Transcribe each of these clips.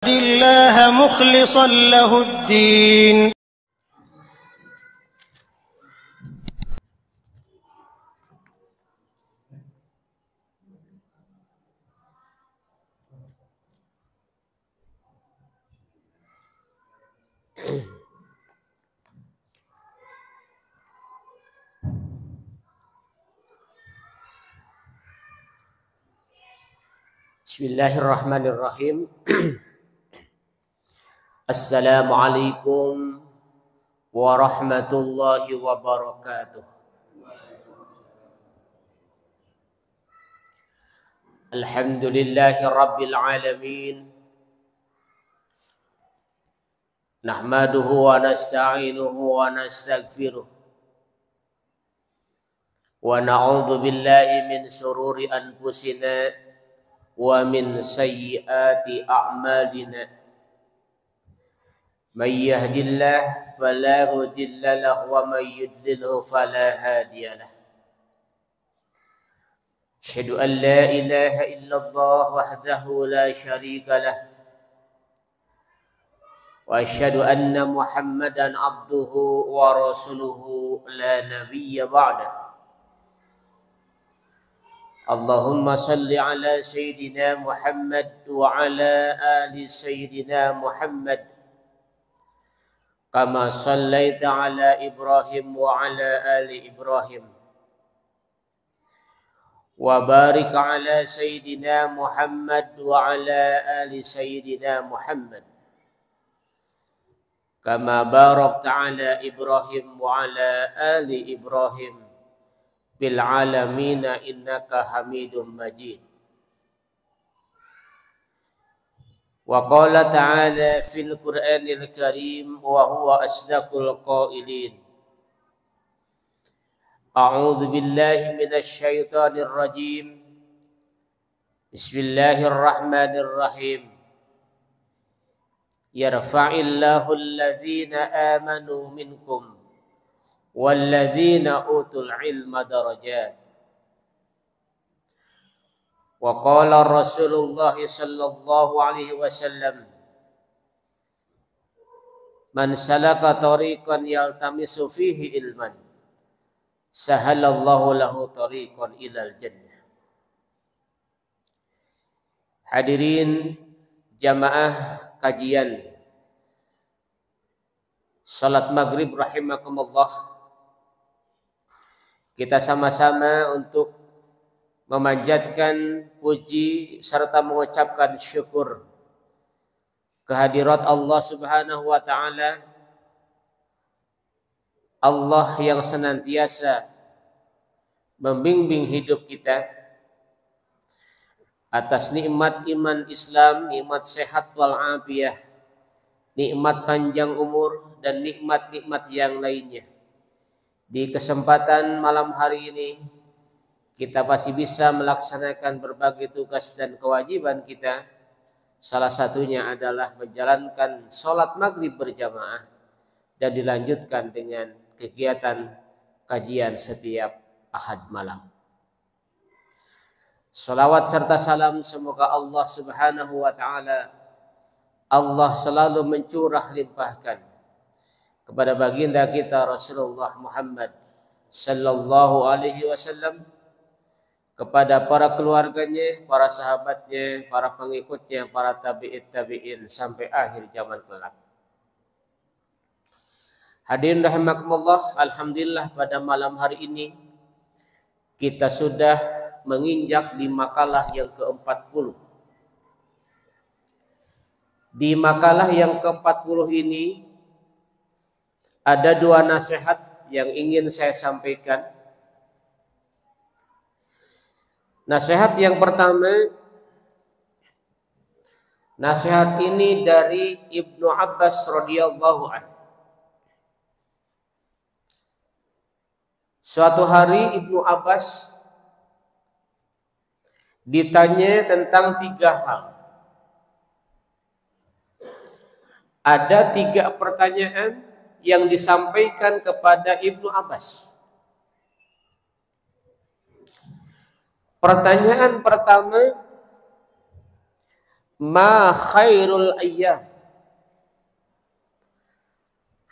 الله مخلصا له الدين. Bismillahirrahmanirrahim. Assalamualaikum warahmatullahi wabarakatuh. Alhamdulillahi rabbil alamin. Nahmaduhu wa nasta'inuhu wa nastaghfiruh. Wa na'udzu billahi min sururi anfusina wa min sayyiati a'malina. Man yahdihillahu fala mudilla lahu wa man yudlilhu fala hadiya lahu. Asyhadu an la ilaha illallah wahdahu la syarika lahu. Wa asyhadu anna Muhammadan abduhu wa rasuluhu la nabiyya ba'dahu. Allahumma salli ala Sayyidina Muhammad wa ala ali Sayyidina Muhammad kama sallaita ala Ibrahim wa ala ali Ibrahim wa barik ala Sayyidina Muhammad wa ala ali Sayyidina Muhammad kama barakta ala Ibrahim wa ala ali Ibrahim bil alamina innaka Hamidum Majid. Wa qala ta'ala fil Qur'anil Karim wa huwa asdaqul qailin. A'udzu billahi minasy syaithanir rajim. Bismillahirrahmanirrahim. Yarfa'illahu alladhina amanu minkum walladzina utul ilma darajat. Wa qala Rasulullah sallallahu alaihi wasallam, man salaka tariqan yaltamisu fihi ilman sahalallahu lahu tariqan ilal jannah. Hadirin jamaah kajian salat maghrib rahimakumullah, kita sama-sama untuk memanjatkan puji serta mengucapkan syukur kehadirat Allah Subhanahu wa taala, Allah yang senantiasa membimbing hidup kita atas nikmat iman Islam, nikmat sehat wal afiyah, nikmat panjang umur dan nikmat-nikmat yang lainnya. Di kesempatan malam hari ini kita pasti bisa melaksanakan berbagai tugas dan kewajiban kita. Salah satunya adalah menjalankan sholat maghrib berjamaah dan dilanjutkan dengan kegiatan kajian setiap Ahad malam. Salawat serta salam semoga Allah Subhanahu wa taala Allah selalu mencurah limpahkan kepada baginda kita Rasulullah Muhammad sallallahu alaihi wasallam, kepada para keluarganya, para sahabatnya, para pengikutnya, para tabi'in sampai akhir zaman kelak. Hadirin rahimakumullah, alhamdulillah pada malam hari ini kita sudah menginjak di makalah yang ke-40. Di makalah yang ke-40 ini ada dua nasihat yang ingin saya sampaikan. Nasihat yang pertama, nasihat ini dari Ibnu Abbas radhiyallahu anhu. Suatu hari Ibnu Abbas ditanya tentang 3 hal. Ada 3 pertanyaan yang disampaikan kepada Ibnu Abbas. Pertanyaan pertama, Ma khairul ayyam.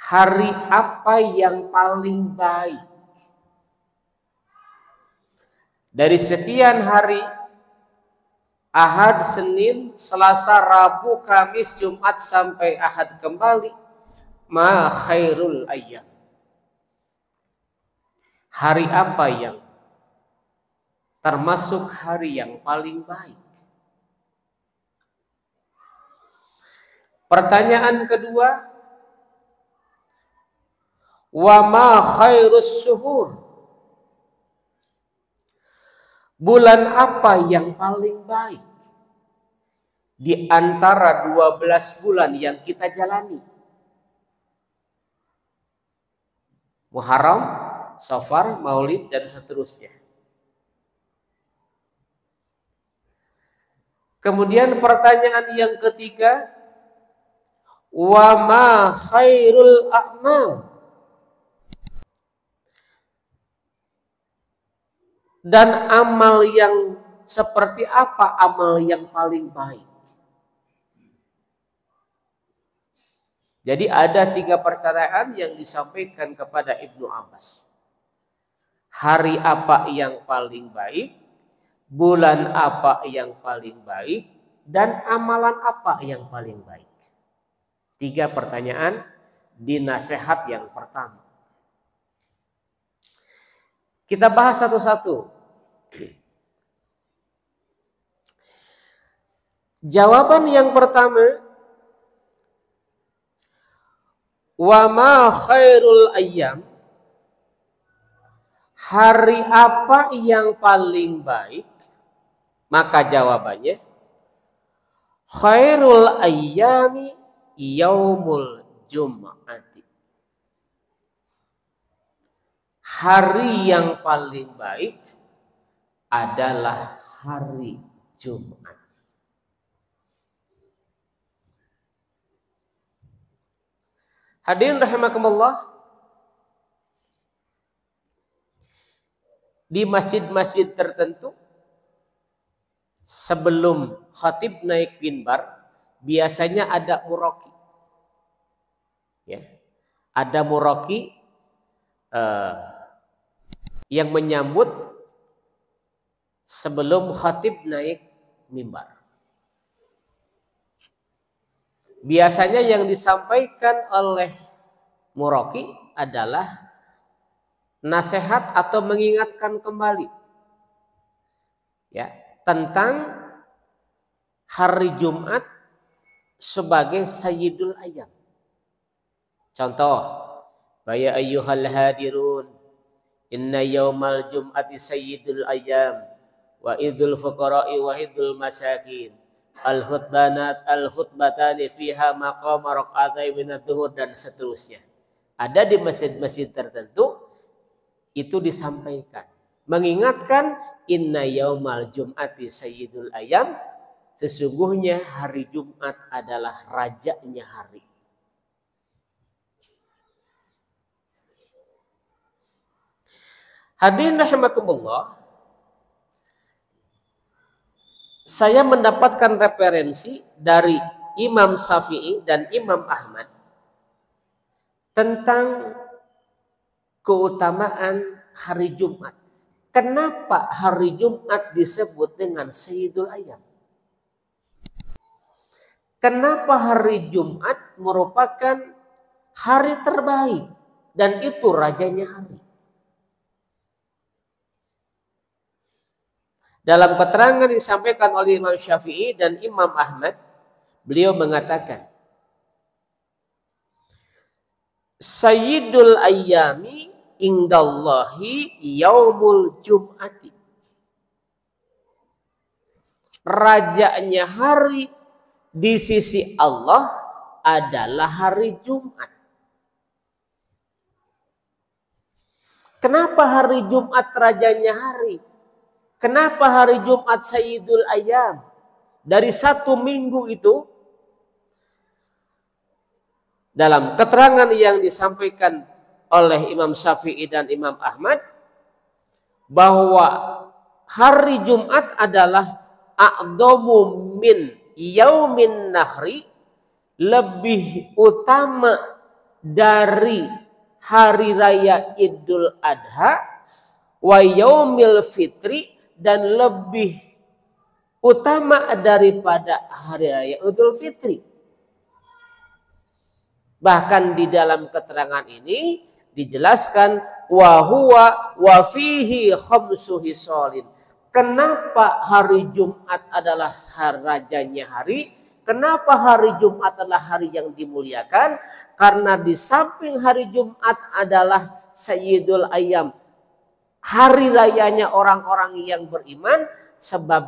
Hari apa yang paling baik? Dari sekian hari, Ahad, Senin, Selasa, Rabu, Kamis, Jumat sampai Ahad kembali. Ma khairul ayyam. Hari apa yang termasuk hari yang paling baik? Pertanyaan kedua, wa ma khairus syuhur. Bulan apa yang paling baik di antara 12 bulan yang kita jalani? Muharram, Safar, Maulid, dan seterusnya. Kemudian pertanyaan yang ketiga, wa ma khairul a'mal. Dan amal yang seperti apa amal yang paling baik? Jadi ada 3 pertanyaan yang disampaikan kepada Ibnu Abbas. Hari apa yang paling baik? Bulan apa yang paling baik? Dan amalan apa yang paling baik? 3 pertanyaan di nasihat yang pertama. Kita bahas satu-satu. Jawaban yang pertama, wa ma khairul ayyam. Hari apa yang paling baik? Maka jawabannya, khairul ayyami yaumul jum'ati. Hari yang paling baik adalah hari Jumat. Hadirin rahimakumullah, di masjid-masjid tertentu sebelum khatib naik mimbar biasanya ada muraqi. Ya. Ada muraqi yang menyambut sebelum khatib naik mimbar. Biasanya yang disampaikan oleh muraqi adalah nasihat atau mengingatkan kembali ya tentang hari Jumat sebagai sayyidul ayyam. Contoh, ya ayyuhal hadirun inna yaumal jum'ati sayyidul ayyam wa idul fuqara'i wa idul masakin al-khutbatani fiha maqama rak'atai minad duhur, dan seterusnya. Ada di masjid-masjid tertentu itu disampaikan, mengingatkan inna yaumal jum'ati sayyidul ayyam, sesungguhnya hari Jumat adalah rajanya hari. Hadirin rahimakumullah, saya mendapatkan referensi dari Imam Syafi'i dan Imam Ahmad tentang keutamaan hari Jumat. Kenapa hari Jumat disebut dengan Sayyidul Ayyam? Kenapa hari Jumat merupakan hari terbaik dan itu rajanya hari? Dalam keterangan disampaikan oleh Imam Syafi'i dan Imam Ahmad, beliau mengatakan, Sayyidul ayyami indallahi yaumul jum'ati. Rajanya hari di sisi Allah adalah hari Jumat. Kenapa hari Jumat rajanya hari? Kenapa hari Jumat Sayyidul Ayyam? Dari 1 minggu itu, dalam keterangan yang disampaikan oleh Imam Syafi'i dan Imam Ahmad, bahwa hari Jumat adalah a'dhamu min yaumin nahri, lebih utama dari hari raya Idul Adha, wa yaumil fitri, dan lebih utama daripada hari raya Idul Fitri. Bahkan di dalam keterangan ini dijelaskan wa huwa wa fihi khamsu hisalin. Kenapa hari Jumat adalah rajanya hari? Kenapa hari Jumat adalah hari yang dimuliakan? Karena di samping hari Jumat adalah Sayyidul Ayyam, hari rayanya orang-orang yang beriman, sebab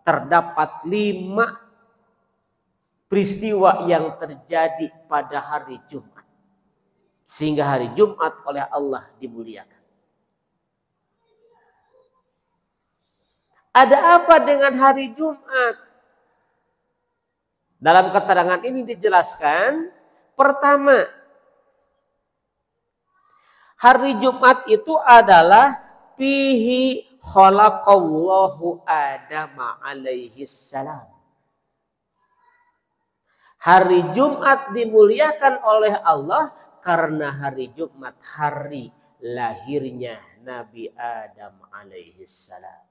terdapat 5 peristiwa yang terjadi pada hari Jumat. Sehingga hari Jumat oleh Allah dimuliakan. Ada apa dengan hari Jumat? Dalam keterangan ini dijelaskan, pertama, hari Jumat itu adalah fihi khalaqallahu Adama alaihi salam. Hari Jumat dimuliakan oleh Allah karena hari Jumat hari lahirnya Nabi Adam alaihi salam.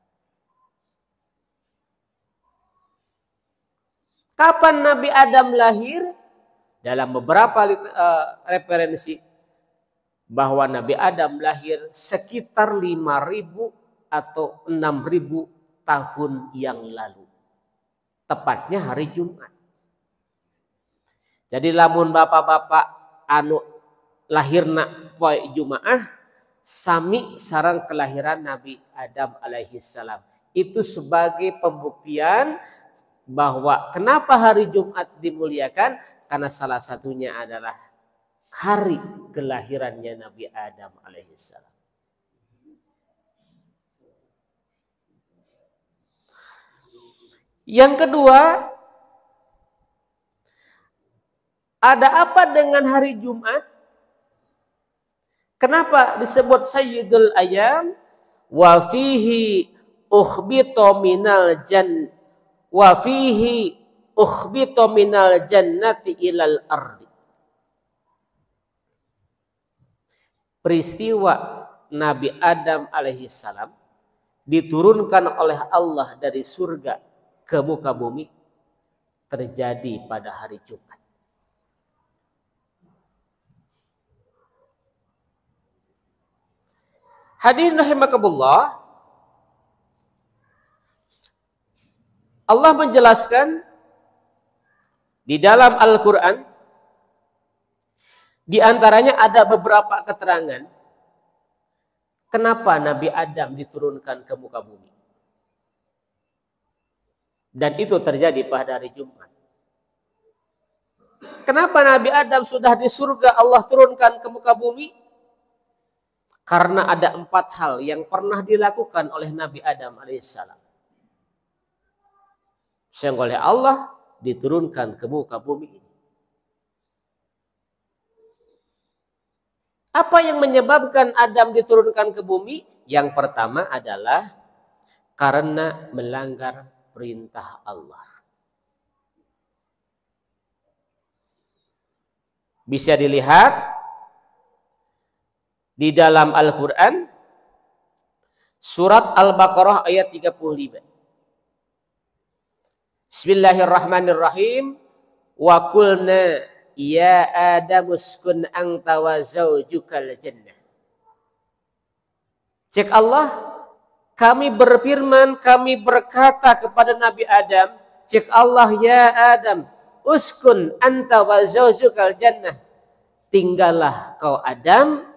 Kapan Nabi Adam lahir? Dalam beberapa referensi bahwa Nabi Adam lahir sekitar 5.000 atau 6.000 tahun yang lalu. Tepatnya hari Jumat. Jadi lamun bapak-bapak anu lahirna poe Jumaah sami sareng kelahiran Nabi Adam alaihi salam. Itu sebagai pembuktian bahwa kenapa hari Jumat dimuliakan, karena salah satunya adalah hari kelahirannya Nabi Adam alaihi salam. Yang kedua, ada apa dengan hari Jumat? Kenapa disebut Sayyidul Ayyam? Wa fihi ukhbito minal jannati ilal ardi. Peristiwa Nabi Adam alaihi salam diturunkan oleh Allah dari surga ke muka bumi terjadi pada hari Jumat. Hadirin rahimakumullah, Allah menjelaskan di dalam Al-Quran, di antaranya ada beberapa keterangan kenapa Nabi Adam diturunkan ke muka bumi. Dan itu terjadi pada hari Jumat. Kenapa Nabi Adam sudah di surga Allah turunkan ke muka bumi? Karena ada 4 hal yang pernah dilakukan oleh Nabi Adam alaihissalam. Sehingga oleh Allah diturunkan ke muka bumi ini. Apa yang menyebabkan Adam diturunkan ke bumi? Yang pertama adalah karena melanggar perintah Allah. Bisa dilihat di dalam Al-Quran surat Al-Baqarah ayat 35. Bismillahirrahmanirrahim. Wa qulna ya Adam uskun anta wa zaujukal jannah. Cek Allah, kami berfirman, kami berkata kepada Nabi Adam, cek Allah, ya Adam, uskun anta wa zaujukal jannah. Tinggallah kau Adam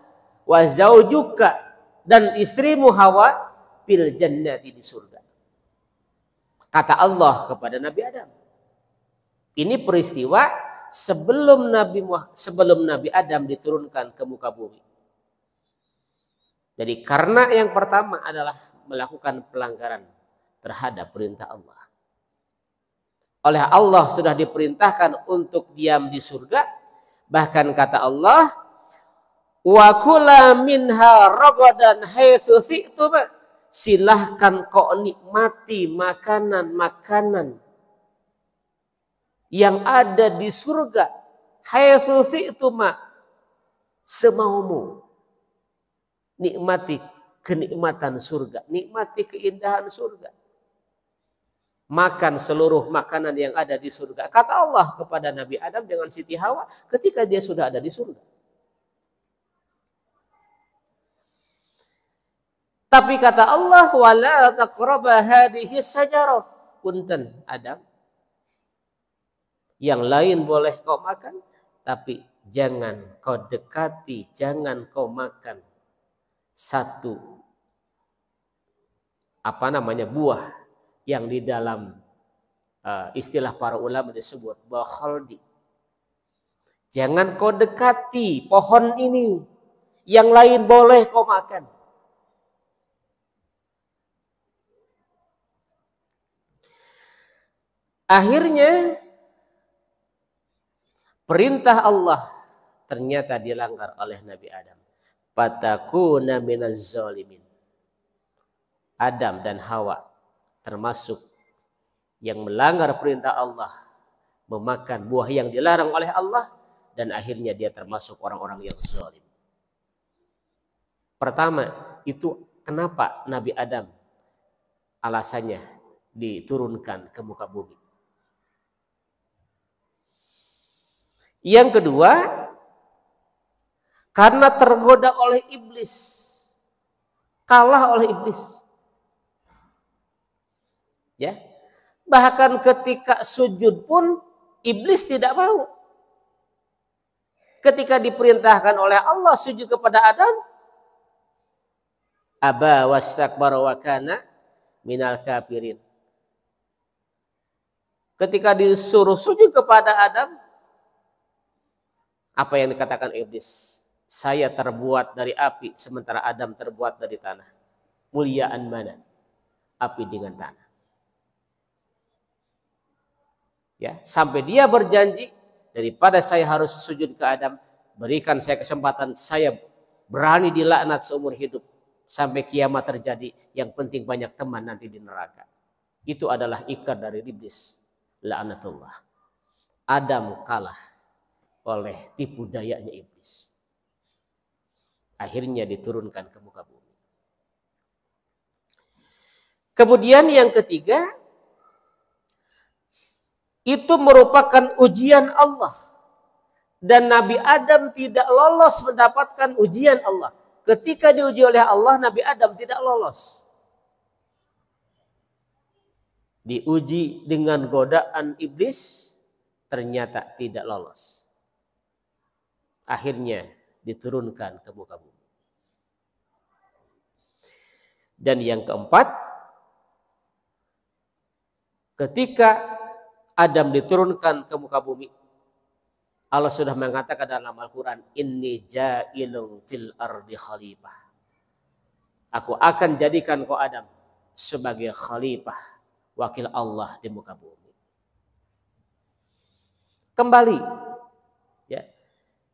wa zaujuka, dan istrimu Hawa, fil jannati, di surga. Kata Allah kepada Nabi Adam. Ini peristiwa sebelum Nabi Adam diturunkan ke muka bumi. Jadi karena yang pertama adalah melakukan pelanggaran terhadap perintah Allah. Oleh Allah sudah diperintahkan untuk diam di surga. Bahkan kata Allah, wa kula minha ragadan haitsu syi'tum, silahkan kau nikmati makanan-makanan yang ada di surga. Haitsu syi'tuma, semaumu. Nikmati kenikmatan surga, nikmati keindahan surga. Makan seluruh makanan yang ada di surga. Kata Allah kepada Nabi Adam dengan Siti Hawa ketika dia sudah ada di surga. Tapi kata Allah, wala taqraba hadhihi syajarah. Punten Adam, yang lain boleh kau makan, tapi jangan kau dekati, jangan kau makan satu buah yang di dalam istilah para ulama disebut buah khaldi. Jangan kau dekati pohon ini, yang lain boleh kau makan. Akhirnya perintah Allah ternyata dilanggar oleh Nabi Adam. Fatakuna minaz zalimin. Adam dan Hawa termasuk yang melanggar perintah Allah, memakan buah yang dilarang oleh Allah, dan akhirnya dia termasuk orang-orang yang zalim. Pertama, itu kenapa Nabi Adam alasannya diturunkan ke muka bumi. Yang kedua, karena tergoda oleh iblis, kalah oleh iblis. Ya, bahkan ketika sujud pun iblis tidak mau. Ketika diperintahkan oleh Allah sujud kepada Adam, aba wastakbara wa kana minal kafirin. Ketika disuruh sujud kepada Adam, apa yang dikatakan iblis? Saya terbuat dari api, sementara Adam terbuat dari tanah. Muliaan mana? Api dengan tanah. Ya, sampai dia berjanji, daripada saya harus sujud ke Adam, berikan saya kesempatan, saya berani dilaknat seumur hidup sampai kiamat terjadi. Yang penting banyak teman nanti di neraka. Itu adalah ikrar dari iblis. Laknatullah. Adam kalah oleh tipu dayanya iblis. Akhirnya diturunkan ke muka bumi. Kemudian yang ketiga, itu merupakan ujian Allah. Dan Nabi Adam tidak lolos mendapatkan ujian Allah. Ketika diuji oleh Allah, Nabi Adam tidak lolos. Diuji dengan godaan iblis, ternyata tidak lolos. Akhirnya diturunkan ke muka bumi. Dan yang keempat, ketika Adam diturunkan ke muka bumi, Allah sudah mengatakan dalam Al-Quran, inni ja'ilun fil ardi khalifah. Aku akan jadikan kau Adam sebagai khalifah, wakil Allah di muka bumi. Kembali, ya.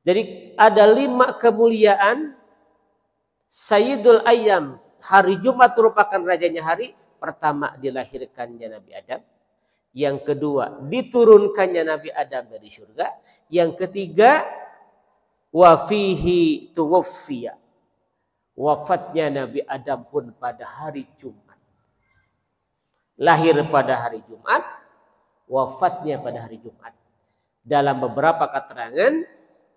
Jadi ada 5 kemuliaan. Sayyidul Ayyam, hari Jumat merupakan rajanya hari. Pertama, dilahirkannya Nabi Adam. Yang kedua, diturunkannya Nabi Adam dari surga. Yang ketiga, wa fihi tuwaffiya. Wafatnya Nabi Adam pun pada hari Jumat. Lahir pada hari Jumat, wafatnya pada hari Jumat. Dalam beberapa keterangan,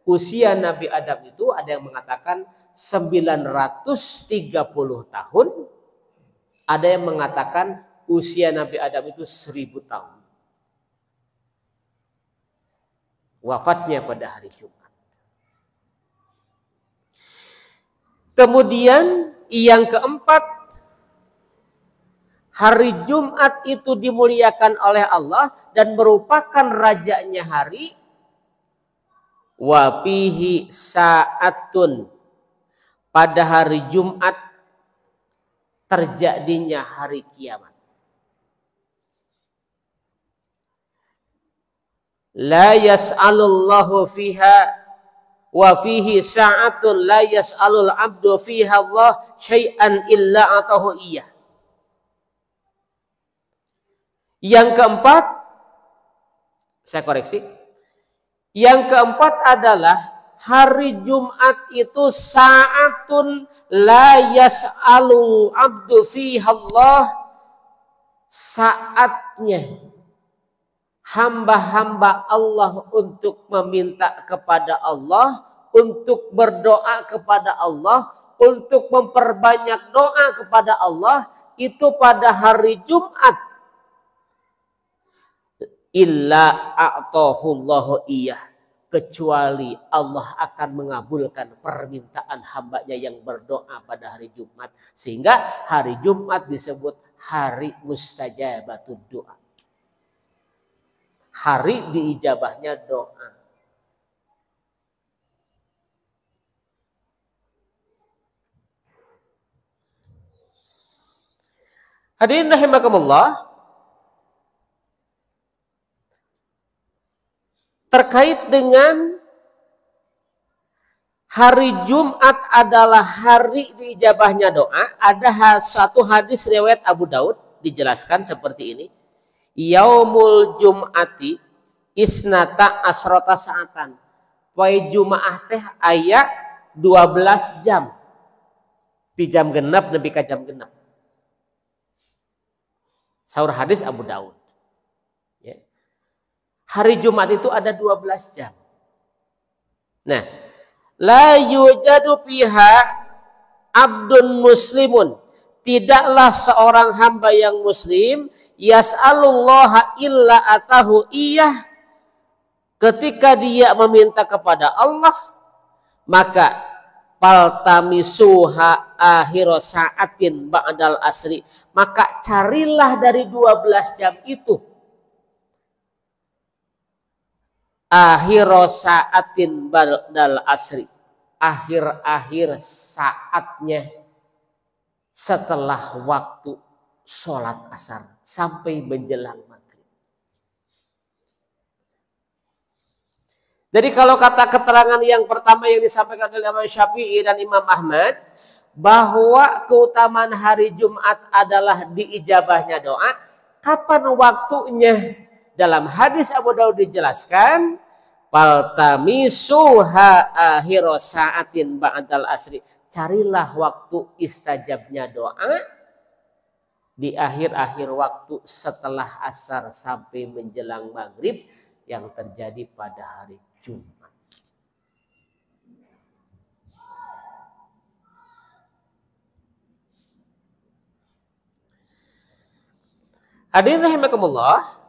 usia Nabi Adam itu ada yang mengatakan 930 tahun. Ada yang mengatakan usia Nabi Adam itu 1000 tahun. Wafatnya pada hari Jumat. Kemudian yang keempat, hari Jumat itu dimuliakan oleh Allah dan merupakan rajanya hari. Wa fihi sa'atun, pada hari Jumat terjadinya hari kiamat. La yas'alullahu fiha wa fihi sa'atun la yas'alul abdu fiha Allah syai'an illa atahu iyah. Yang keempat, Saya koreksi. Yang keempat adalah hari Jumat itu saatun la yas'alul abdu fiha Allah, saatnya hamba-hamba Allah untuk meminta kepada Allah, untuk berdoa kepada Allah, untuk memperbanyak doa kepada Allah itu pada hari Jumat. Illa a'tahullahu iyah, kecuali Allah akan mengabulkan permintaan hambanya yang berdoa pada hari Jumat. Sehingga hari Jumat disebut hari mustajabatud doa, hari diijabahnya doa. Hadirin rahimakumullah, terkait dengan hari Jumat adalah hari diijabahnya doa, ada satu hadis riwayat Abu Daud dijelaskan seperti ini. Yaumul Jum'ati isnata asrota saatan. Poe Jumaah teh aya 12 jam. Di jam genap nepi ka jam genap. Saur hadis Abu Daud. Hari Jumat itu ada 12 jam. Nah, la yujadu fiha abdun muslimun, tidaklah seorang hamba yang muslim yas'alullaha illa atahu iyah, ketika dia meminta kepada Allah maka paltamisuha akhir saatin ba'dal asri, maka carilah dari 12 jam itu akhir saatin ba'dal asri, akhir-akhir saatnya setelah waktu sholat asar sampai menjelang maghrib. Jadi kalau kata keterangan yang pertama yang disampaikan oleh Imam Syafi'i dan Imam Ahmad, bahwa keutamaan hari Jumat adalah diijabahnya doa, kapan waktunya? Dalam hadis Abu Daud dijelaskan, paltamisuha akhir saatin ba'dal asri, carilah waktu istajabnya doa di akhir-akhir waktu setelah asar sampai menjelang maghrib yang terjadi pada hari Jumat. Hadirin rahimakumullah.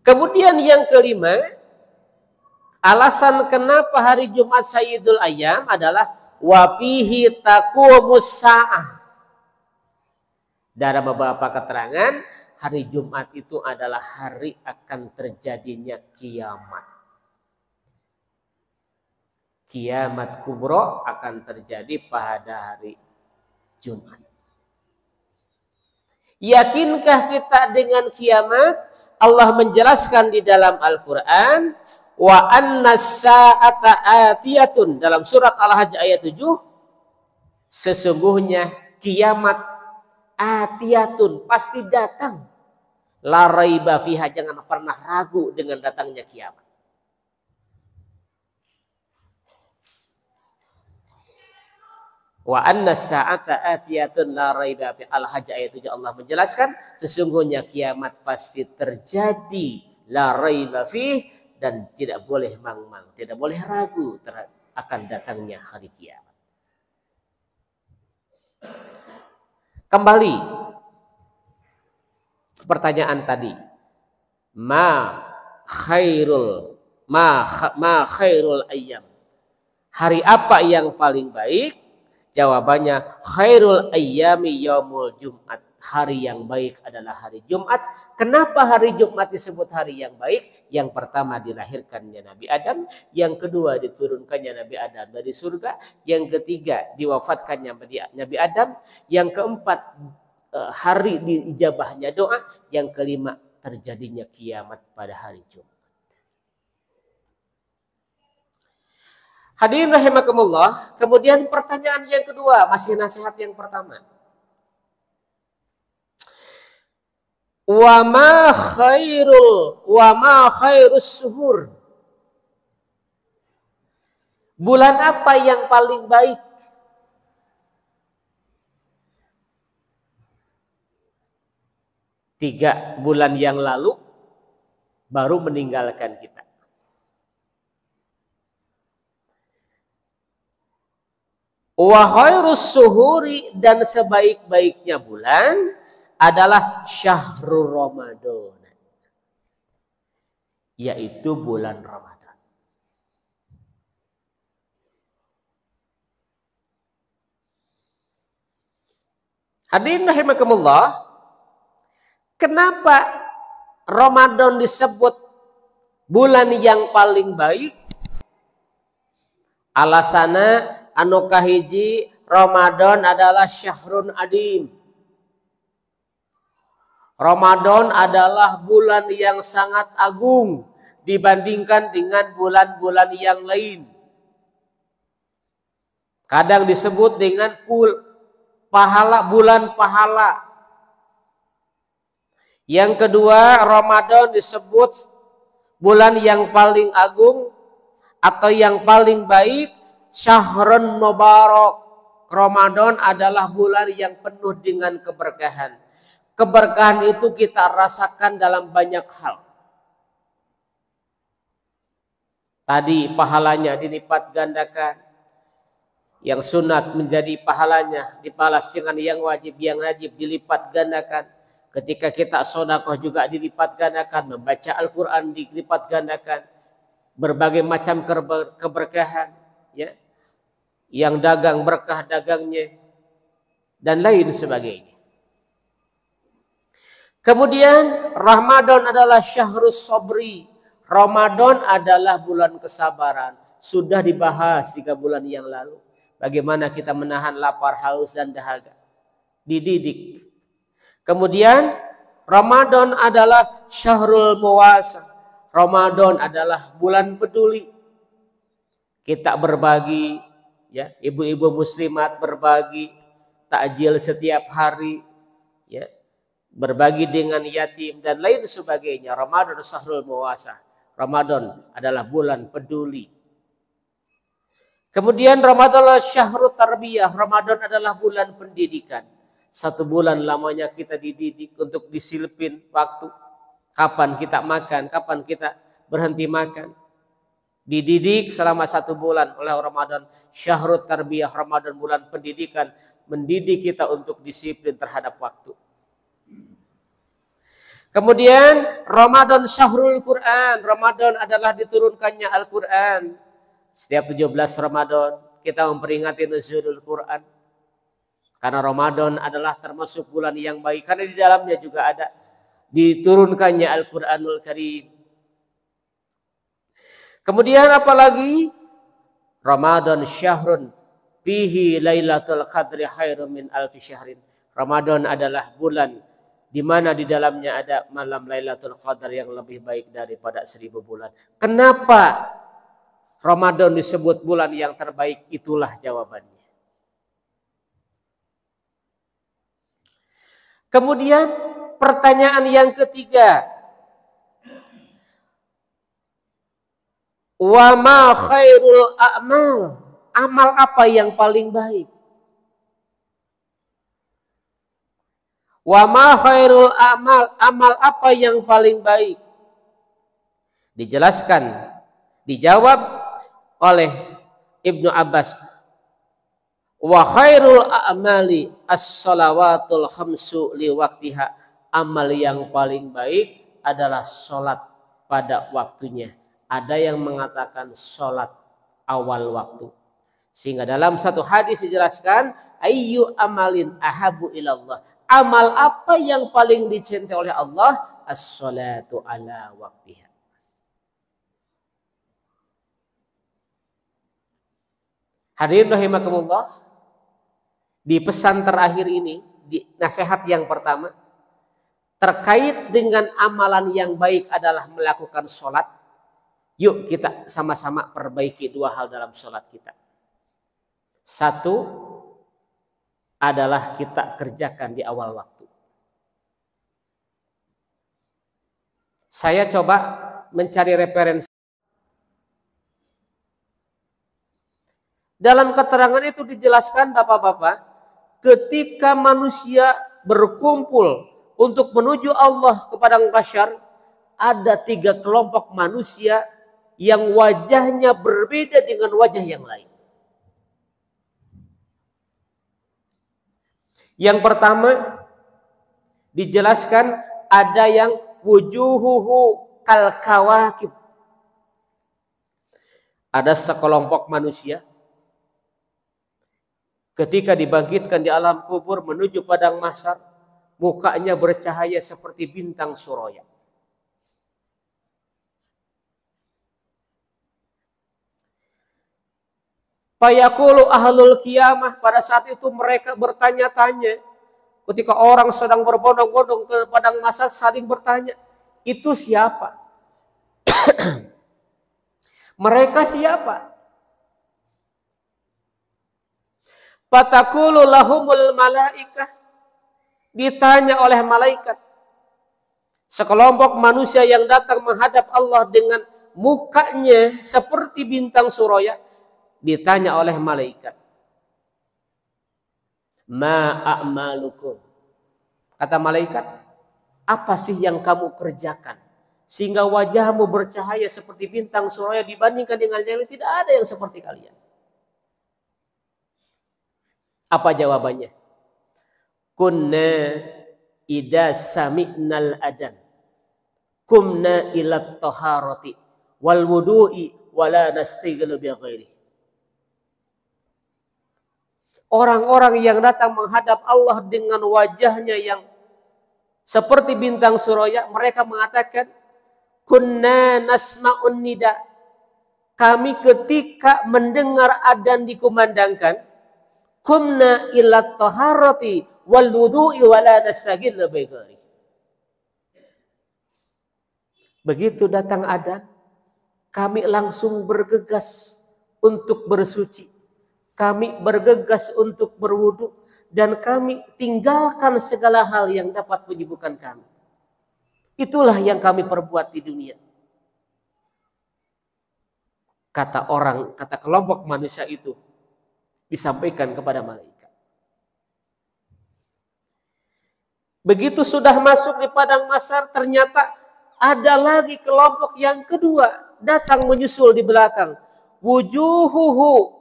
Kemudian yang kelima, alasan kenapa hari Jumat Sayyidul Ayyam adalah wafihi taqumus sa'ah. Dalam beberapa keterangan, hari Jumat itu adalah hari akan terjadinya kiamat. Kiamat kubro akan terjadi pada hari Jumat. Yakinkah kita dengan kiamat? Allah menjelaskan di dalam Al-Quran, wa annas sa'ata atiyatun, dalam surat Al-Hajj ayat 7, sesungguhnya kiamat atiyatun, pasti datang. La raiba fiha, jangan pernah ragu dengan datangnya kiamat. Wa annas sa'ata atiyatun la raiba fi, Al-Hajj ayat 7, Allah menjelaskan sesungguhnya kiamat pasti terjadi, la raiba fi, dan tidak boleh mang-mang, tidak boleh ragu akan datangnya hari kiamat. Kembali pertanyaan tadi, ma khairul ayyam, hari apa yang paling baik? Jawabannya khairul ayyami yaumul Jumat, hari yang baik adalah hari Jumat. Kenapa hari Jumat disebut hari yang baik? Yang pertama dilahirkannya Nabi Adam, yang kedua diturunkannya Nabi Adam dari surga, yang ketiga diwafatkannya Nabi Adam, yang keempat hari diijabahnya doa, yang kelima terjadinya kiamat pada hari Jumat. Hadirin rahimakumullah, kemudian pertanyaan yang kedua, masih nasihat yang pertama. Wa ma khairus suhur. Bulan apa yang paling baik? Tiga bulan yang lalu baru meninggalkan kita. Wa khairus suhuri, dan sebaik-baiknya bulan adalah syahrul Ramadan, yaitu bulan Ramadan. Hadirin rahimakumullah, kenapa Ramadan disebut bulan yang paling baik? Alasana anu kahiji, Ramadan adalah syahrun adim. Ramadan adalah bulan yang sangat agung dibandingkan dengan bulan-bulan yang lain. Kadang disebut dengan bulan pahala. Yang kedua, Ramadan disebut bulan yang paling agung atau yang paling baik, syahrun mubarak. Ramadan adalah bulan yang penuh dengan keberkahan. Keberkahan itu kita rasakan dalam banyak hal. Tadi pahalanya dilipat gandakan. Yang sunat menjadi pahalanya dibalas dengan yang wajib dilipat gandakan. Ketika kita sedekah juga dilipat gandakan, membaca Al-Qur'an dilipat gandakan. Berbagai macam keberkahan, ya. Yang dagang berkah dagangnya dan lain sebagainya. Kemudian Ramadan adalah syahrus sabri. Ramadan adalah bulan kesabaran. Sudah dibahas 3 bulan yang lalu. Bagaimana kita menahan lapar, haus, dan dahaga. Dididik. Kemudian Ramadan adalah syahrul muwasa. Ramadan adalah bulan peduli. Kita berbagi, ya, ibu-ibu muslimat berbagi takjil setiap hari, ya, berbagi dengan yatim dan lain sebagainya. Ramadan syahrul muwasa. Ramadan adalah bulan peduli. Kemudian Ramadan adalah syahrul tarbiyah. Ramadan adalah bulan pendidikan. 1 bulan lamanya kita dididik untuk disiplin waktu. Kapan kita makan, kapan kita berhenti makan. Dididik selama 1 bulan oleh Ramadan. Syahrul tarbiyah, Ramadan bulan pendidikan. Mendidik kita untuk disiplin terhadap waktu. Kemudian Ramadan syahrul Quran. Ramadan adalah diturunkannya Al-Quran. Setiap 17 Ramadan kita memperingati nuzulul Quran. Karena Ramadan adalah termasuk bulan yang baik. Karena di dalamnya juga ada diturunkannya Al-Quranul Karim. Kemudian apalagi? Ramadan syahrun fihi lailatul qadri khairum min alfi syahrin. Ramadan adalah bulan di mana di dalamnya ada malam Lailatul Qadar yang lebih baik daripada 1000 bulan. Kenapa Ramadan disebut bulan yang terbaik? Itulah jawabannya. Kemudian pertanyaan yang ketiga, wa ma khairul a'mal? Amal apa yang paling baik? Wa ma khairul a'mal? Amal apa yang paling baik? Dijelaskan, dijawab oleh Ibnu Abbas, wa khairul a'mali as-salawatul khamsu li waktiha. Amal yang paling baik adalah sholat pada waktunya. Ada yang mengatakan sholat awal waktu. Sehingga dalam satu hadis dijelaskan, ayyu amalin ahabu ilallah. Amal apa yang paling dicintai oleh Allah? As-salatu ala waktiha. Hadirin rahimakumullah, di pesan terakhir ini, di nasihat yang pertama, terkait dengan amalan yang baik adalah melakukan sholat. Yuk kita sama-sama perbaiki 2 hal dalam sholat kita. 1 adalah kita kerjakan di awal waktu. Saya coba mencari referensi. Dalam keterangan itu dijelaskan Bapak-bapak, ketika manusia berkumpul untuk menuju Allah ke padang mahsyar, ada 3 kelompok manusia yang wajahnya berbeda dengan wajah yang lain. Yang pertama dijelaskan ada yang wujuhuhu kal kawakib. Ada sekelompok manusia ketika dibangkitkan di alam kubur menuju padang mahsyar, mukanya bercahaya seperti bintang suraya. Fayaqulu ahlul qiyamah, pada saat itu mereka bertanya-tanya. Ketika orang sedang berbondong-bondong ke padang mahsyar saling bertanya, itu siapa? Mereka siapa? Fataqulu lahumul malaikah, ditanya oleh malaikat. Sekelompok manusia yang datang menghadap Allah dengan mukanya seperti bintang suraya, ditanya oleh malaikat, ma a'malukum. Kata malaikat, apa sih yang kamu kerjakan sehingga wajahmu bercahaya seperti bintang suraya dibandingkan dengan yang lain? Tidak ada yang seperti kalian. Apa jawabannya? Kunna idza sami'nal adan kumna ila taharati wal wudu'i wala nastaghil bi ghairihi. Orang-orang yang datang menghadap Allah dengan wajahnya yang seperti bintang suraya, mereka mengatakan, kunna nasma'un nida. Kami ketika mendengar adzan dikumandangkan, kumna ila taharati wal wudu'i wala nastaghil bi ghairihi. Begitu datang adzan, kami langsung bergegas untuk bersuci. Kami bergegas untuk berwudu dan kami tinggalkan segala hal yang dapat menyibukkan kami. Itulah yang kami perbuat di dunia. Kata kelompok manusia itu disampaikan kepada malaikat. Begitu sudah masuk di padang mahsyar, ternyata ada lagi kelompok yang kedua datang menyusul di belakang. Wujuhuhu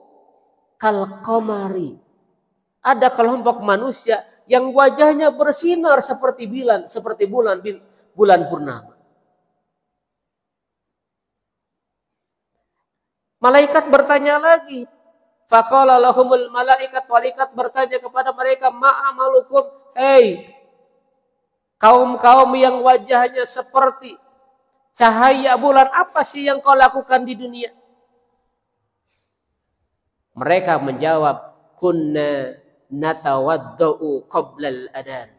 kal qamari. Ada kelompok manusia yang wajahnya bersinar seperti bulan purnama. Malaikat bertanya lagi. Faqala lahumul malaikat bertanya kepada mereka, ma'amalukum, hei kaum-kaum yang wajahnya seperti cahaya bulan, apa sih yang kau lakukan di dunia? Mereka menjawab, kunna natawaddau qablal adan.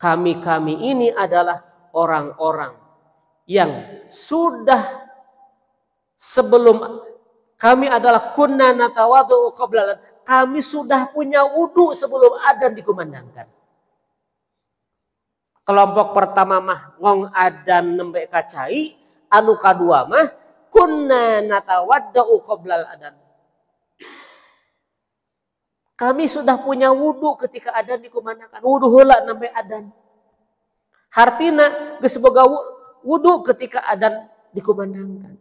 Kami ini adalah orang-orang yang sudah sebelum kami adalah kunna natawaddau qablal adan. Kami sudah punya wudu sebelum adzan dikumandangkan. Kelompok pertama mah ngong adzan nembe kacai, anu kadua mah kunna natawaddau qablal adan. Kami sudah punya wudu ketika adzan dikumandangkan. Wudu heula nembe adzan. Hartina geus boga wudu ketika adzan dikumandangkan.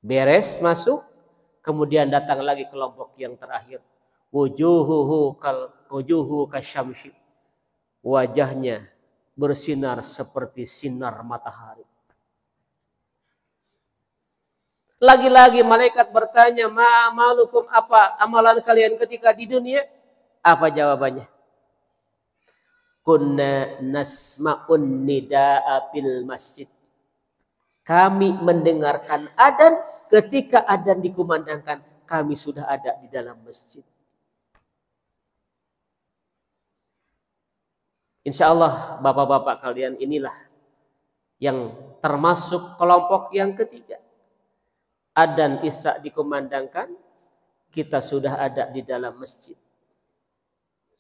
Beres masuk, kemudian datang lagi kelompok yang terakhir. Wujuhu kasyamsi. Wajahnya bersinar seperti sinar matahari. Lagi-lagi malaikat bertanya, ma'amalukum, apa amalan kalian ketika di dunia? Apa jawabannya? Kunna nasma'un nida'a fil masjid. Kami mendengarkan adzan, ketika adzan dikumandangkan, kami sudah ada di dalam masjid. Insya Allah bapak-bapak kalian, inilah yang termasuk kelompok yang ketiga. Adzan Isya dikumandangkan, kita sudah ada di dalam masjid.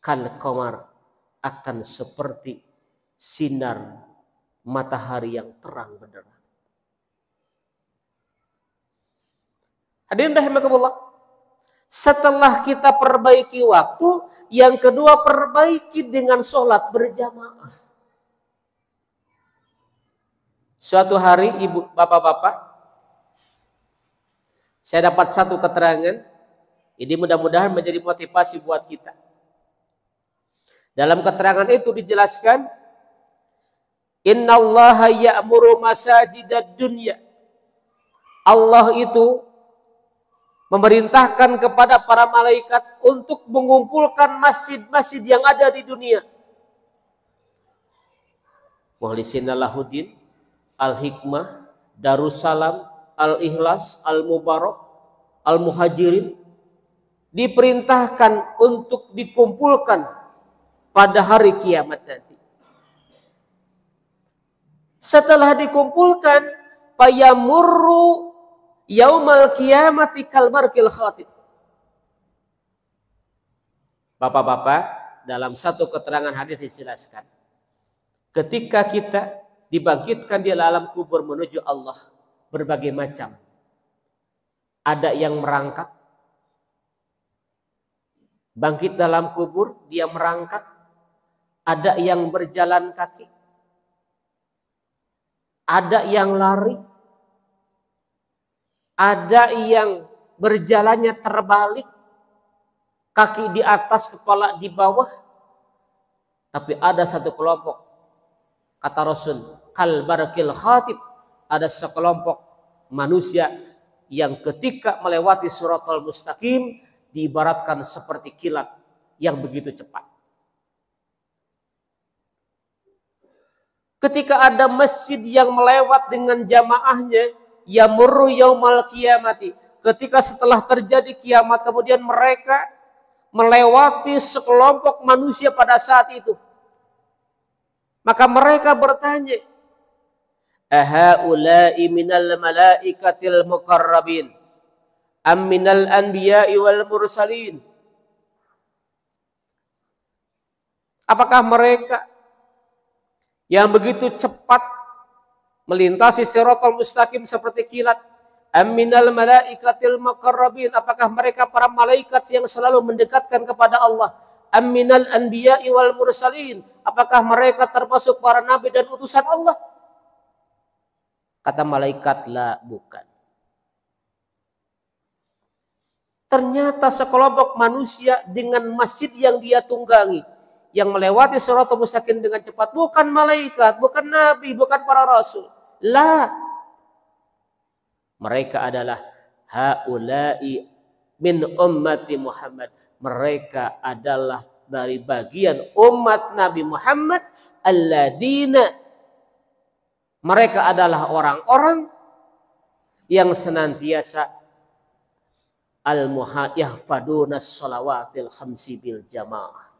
kal qamar, akan seperti sinar matahari yang terang benderang. Hadirin rahimakumullah. Setelah kita perbaiki waktu, yang kedua perbaiki dengan sholat berjamaah. Suatu hari ibu, bapak-bapak, saya dapat satu keterangan. Ini mudah-mudahan menjadi motivasi buat kita. Dalam keterangan itu dijelaskan, innallaha ya'muru masajidad dunya. Allah itu memerintahkan kepada para malaikat untuk mengumpulkan masjid-masjid yang ada di dunia. Mukhlisina lahuddin, Al-Hikmah, Darussalam, Al-Ikhlas, Al-Mubarak, Al-Muhajirin diperintahkan untuk dikumpulkan pada hari kiamat nanti. Setelah dikumpulkan, fayamurru yaumal qiyamati kal barqil khatib. Bapak-bapak, dalam satu keterangan hadis dijelaskan, ketika kita dibangkitkan di alam kubur menuju Allah, berbagai macam. Ada yang merangkak, bangkit dalam kubur, dia merangkak. Ada yang berjalan kaki, ada yang lari, ada yang berjalannya terbalik, kaki di atas, kepala di bawah. Tapi ada satu kelompok, kata Rasul, kal barqil khatib, ada sekelompok manusia yang ketika melewati Shiratal Mustaqim diibaratkan seperti kilat yang begitu cepat. Ketika ada masjid yang melewat dengan jamaahnya, yamurru yaumal qiyamati, ketika setelah terjadi kiamat kemudian mereka melewati sekelompok manusia pada saat itu, maka mereka bertanya, ahaula'i minal malaikatil muqarrabin am minal anbiya'i wal mursalin? Apakah mereka yang begitu cepat melintasi Shiratal Mustaqim seperti kilat, am minal malaikatil muqarrabin? Apakah mereka para malaikat yang selalu mendekatkan kepada Allah? Am minal anbiya'i wal mursalin? Apakah mereka termasuk para nabi dan utusan Allah? Kata malaikat, la, bukan. Ternyata sekelompok manusia dengan masjid yang dia tunggangi, yang melewati Shiratal Mustaqim dengan cepat, bukan malaikat, bukan nabi, bukan para rasul. La. Mereka adalah haula'i min ummati Muhammad. Mereka adalah dari bagian umat Nabi Muhammad, alladzina, mereka adalah orang-orang yang senantiasa al-muhayahfaduna sholawatil khamsi bil jamaah.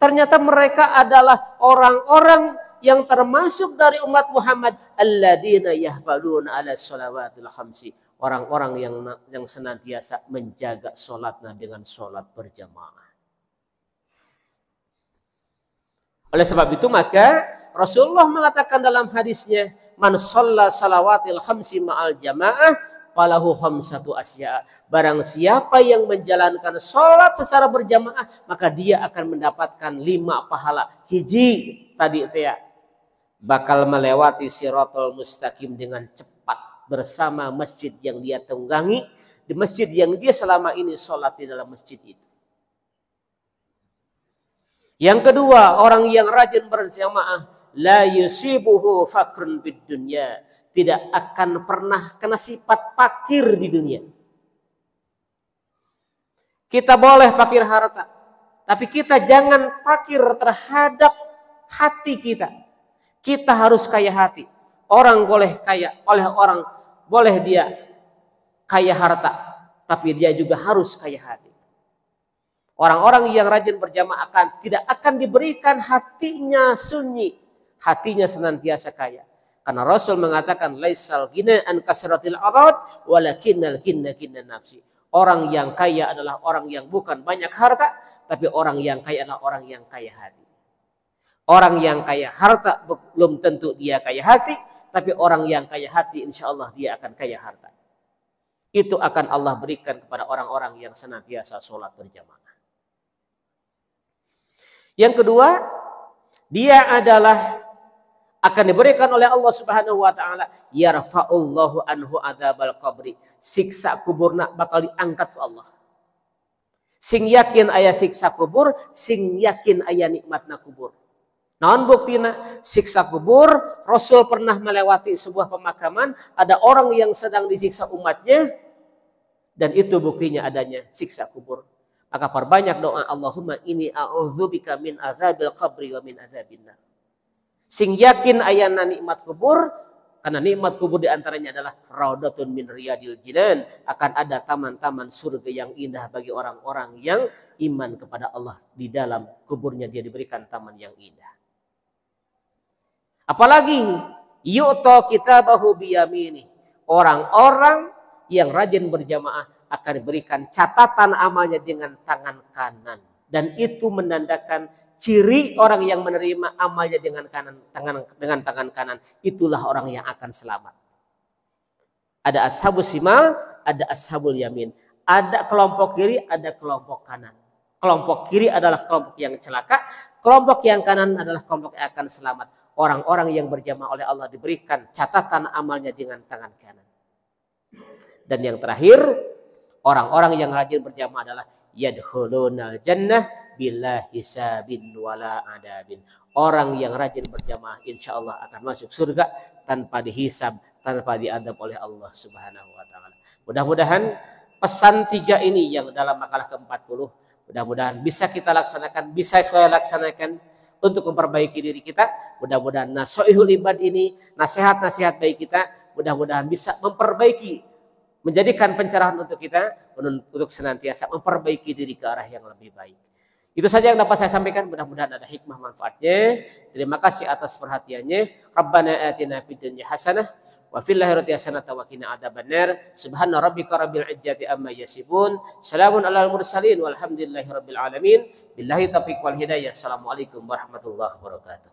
Ternyata mereka adalah orang-orang yang termasuk dari umat Muhammad, alladzina yahfaduna ala sholawatil khamsi, orang-orang yang senantiasa menjaga sholatnya dengan sholat berjamaah. Oleh sebab itu maka Rasulullah mengatakan dalam hadisnya, man shalla salawatil khamsi ma'al jamaah falahu khamsatu asya. Barang siapa yang menjalankan sholat secara berjamaah, maka dia akan mendapatkan 5 pahala. Hiji tadi itu ya, bakal melewati Shiratal Mustaqim dengan cepat bersama masjid yang dia tunggangi, di masjid yang dia selama ini sholat di dalam masjid itu. Yang kedua, orang yang rajin berjamaah, la yusibuhu fakrun bid dunya, tidak akan pernah kena sifat fakir di dunia. Kita boleh fakir harta, tapi kita jangan fakir terhadap hati kita. Kita harus kaya hati. Orang boleh kaya, orang boleh dia kaya harta, tapi dia juga harus kaya hati. Orang-orang yang rajin berjamaah tidak akan diberikan hatinya sunyi, hatinya senantiasa kaya. Karena Rasul mengatakan laisal ghina an kasratil arad walakinnal ghina ghina nafsi. Orang yang kaya adalah orang yang bukan banyak harta, tapi orang yang kaya adalah orang yang kaya hati. Orang yang kaya harta belum tentu dia kaya hati, tapi orang yang kaya hati insya Allah dia akan kaya harta. Itu akan Allah berikan kepada orang-orang yang senantiasa sholat berjamaah. Yang kedua, dia adalah akan diberikan oleh Allah Subhanahu wa taala, yarfa'ullahu anhu adzabal qabri. Siksa kubur nak bakal diangkat ke Allah. Sing yakin aya siksa kubur, sing yakin aya nikmatna kubur. Naon buktina? Siksa kubur, Rasul pernah melewati sebuah pemakaman, ada orang yang sedang disiksa umatnya, dan itu buktinya adanya siksa kubur. Maka perbanyak doa, Allahumma inni a'udzubika min adzabil qabri wa min adzabinar. Sing yakin ayana nikmat kubur, karena nikmat kubur diantaranya adalah raudatun min riyadil jinan, akan ada taman-taman surga yang indah bagi orang-orang yang iman kepada Allah. Di dalam kuburnya dia diberikan taman yang indah. Apalagi yu'ta kitabahu biyamini, orang-orang yang rajin berjamaah akan diberikan catatan amalnya dengan tangan kanan, dan itu menandakan ciri orang yang menerima amalnya dengan tangan kanan, itulah orang yang akan selamat. Ada ashabus simal, ada ashabul yamin. Ada kelompok kiri, ada kelompok kanan. Kelompok kiri adalah kelompok yang celaka, kelompok yang kanan adalah kelompok yang akan selamat. Orang-orang yang berjamaah oleh Allah diberikan catatan amalnya dengan tangan kanan. Dan yang terakhir, orang-orang yang rajin berjamaah adalah yadkhulunal jannah bila hisabin wala adabin. Orang yang rajin berjamaah insya Allah akan masuk surga tanpa dihisab, tanpa diadab oleh Allah Subhanahu wa taala. Mudah-mudahan pesan 3 ini yang dalam makalah ke-40 mudah-mudahan bisa kita laksanakan, bisa saya laksanakan untuk memperbaiki diri kita. Mudah-mudahan nasihatul ibad ini, nasihat-nasihat baik kita, mudah-mudahan bisa memperbaiki, menjadikan pencerahan untuk kita, untuk senantiasa memperbaiki diri ke arah yang lebih baik. Itu saja yang dapat saya sampaikan. Mudah-mudahan ada hikmah manfaatnya. Terima kasih atas perhatiannya. Rabbana atina fid dunya hasanah wa fil akhirati hasanah wa qina adzabannar. Subhana rabbika rabbil izzati amma yasifun. Salamun alal mursalin walhamdulillahi rabbil alamin. Billahi taufiq wal hidayah. Assalamualaikum warahmatullahi wabarakatuh.